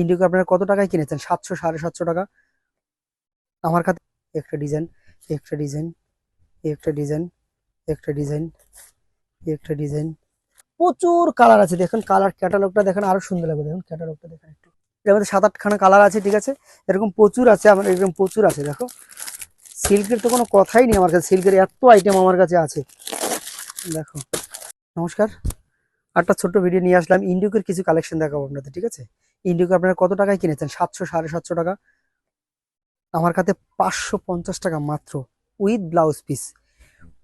Indigo আপনারা কত টাকায় কিনেছেন? 700, 750 টাকা। আমার কাছে একটা ডিজাইন, একটা ডিজাইন, একটা ডিজাইন, একটা ডিজাইন, একটা ডিজাইন, প্রচুর কালার আছে। দেখুন কালার ক্যাটালগটা দেখেন, আরো সুন্দর লাগবে। দেখুন ক্যাটালগটা দেখেন একটু, এর মধ্যে 7-8খানা কালার আছে, ঠিক আছে। এরকম প্রচুর আছে, আমার এরকম প্রচুর আছে। দেখো সিল্কের তো কোনো কথাই নেই আমার কাছে, সিল্কের এত আইটেম আমার কাছে আছে। দেখো, নমস্কার, একটা ছোট্ট ভিডিও নিয়ে আসলাম। ইন্ডিগোর কিছু কালেকশন দেখাবো আপনাদের, ঠিক আছে। ইন্ডিগো আপনারা কত টাকায় কিনেছেন? 700, 750 টাকা। আমার কাছে 550 টাকা মাত্র, উইথ ব্লাউজ পিস।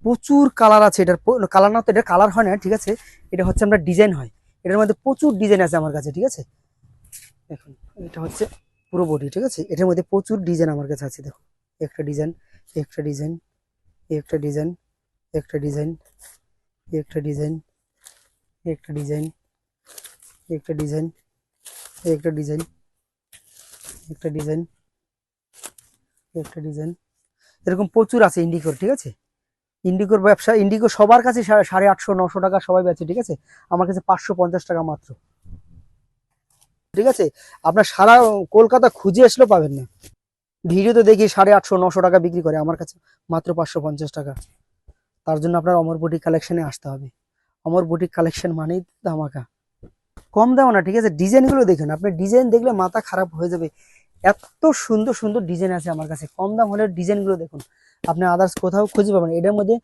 প্রচুর কালার আছে। এটার কালার না তো, এটা কালার হয় না, ঠিক আছে। এটা হচ্ছে আমরা ডিজাইন হয়, এটার মধ্যে প্রচুর ডিজাইন আছে আমার কাছে, ঠিক আছে। দেখুন এটা হচ্ছে পুরো বডি, ঠিক আছে। এটার মধ্যে প্রচুর ডিজাইন আমার কাছে আছে। দেখুন একটা ডিজাইন, একটা ডিজাইন, একটা ডিজাইন, একটা ডিজাইন, একটা ডিজাইন, একটা ডিজাইন, একটা ডিজাইন, একটা ডিজাইন, একটা ডিজাইন, একটা ডিজাইন, এরকম প্রচুর আছে ইন্ডিগোর, ঠিক আছে। ইন্ডিগোর ব্যবসা, ইন্ডিগো সবার কাছে 850, 900 টাকা সবাই বেচে, ঠিক আছে। আমার কাছে 550 টাকা মাত্র, ঠিক আছে। আপনার সারা কলকাতা খুঁজে আসলেও পাবেন না। ভিডিওতে দেখি 850, 900 টাকা বিক্রি করে, আমার কাছে মাত্র 550 টাকা। তার জন্য আপনার অমর বুটিক কালেকশনে আসতে হবে। অমর বুটিক কালেকশন মানেই ধামাকা, কম দাও না, ঠিক আছে। ডিজাইনগুলো দেখেন, আপনি ডিজাইন দেখলে মাথা খারাপ হয়ে যাবে। এত সুন্দর সুন্দর ডিজাইন আছে আমার কাছে, কম দাম হলে ডিজাইনগুলো দেখুন, আপনি আদার্স কোথাও খুঁজে পাবেন। এটার মধ্যে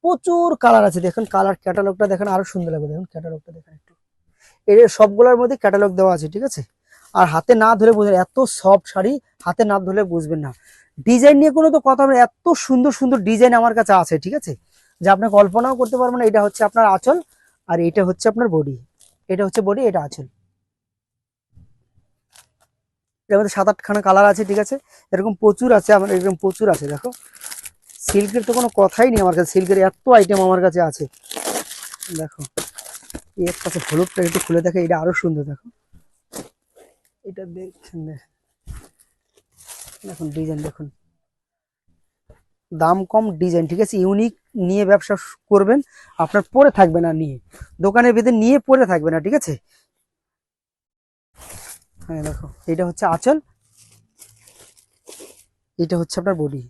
প্রচুর কালার আছে। দেখুন কালার ক্যাটালগটা দেখেন, আরো সুন্দর লাগবে। দেখুন ক্যাটালগটা দেখেন একটু, এর সবগুলোর মধ্যে ক্যাটালগ দেওয়া আছে, ঠিক আছে। আর হাতে না ধরে বুঝবেন, এত সফট শাড়ি হাতে না ধরলে বুঝবেন না। ডিজাইন নিয়ে কোনো তো কথা হবে না, এত সুন্দর সুন্দর ডিজাইন আমার কাছে আছে, ঠিক আছে, যা আপনি কল্পনাও করতে পারবেন না। এটা হচ্ছে আপনার আঁচল, আর এটা হচ্ছে আপনার বডি। এটা হচ্ছে বডি, এটা আঁচল। এর মধ্যে 7-8খানা কালার আছে, ঠিক আছে। এরকম প্রচুর আছে, আমার এরকম প্রচুর আছে। দেখো সিল্কের তো কোনো কথাই নেই আমার কাছে, সিল্কের এত আইটেম আমার কাছে আছে। দেখো এর কাছে হলুদটা একটু খুলে দেখে, এটা আরো সুন্দর। দেখো এটা দেখছেন, দেখুন ডিজাইন দেখুন, দাম কম ডিজাইন, ঠিক আছে। ইউনিক নিয়ে ব্যবসা করবেন, আপনার পরে থাকবে না নিয়ে, দোকানের ভিতরে নিয়ে পরে থাকবে না, ঠিক আছে। হ্যাঁ দেখো এটা হচ্ছে আঁচল, এটা হচ্ছে আপনার বডি।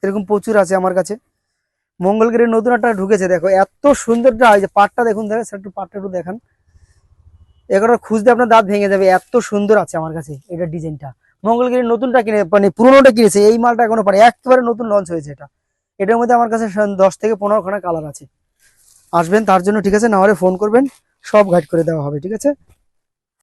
এরকম প্রচুর আছে আমার কাছে। মঙ্গলগিরির নতুন একটা ঢুকেছে, দেখো এত সুন্দর যে পাটটা দেখুন, দেখেন একটু পাটটা একটু দেখান। এগুলো খুঁজতে আপনার দাঁত ভেঙে যাবে, এত সুন্দর আছে আমার কাছে এটা ডিজাইনটা। মঙ্গলগিরির নতুনটা কিনে, মানে পুরোনোটা কিনেছে, এই মালটা এখনো পারে, একেবারে নতুন লঞ্চ হয়েছে এটা। এটার মধ্যে আমার কাছে 10 থেকে 15খানা কালার আছে। আসবেন তার জন্য, ঠিক আছে, না হলে ফোন করবেন, সব গাইড করে দেওয়া হবে, ঠিক আছে।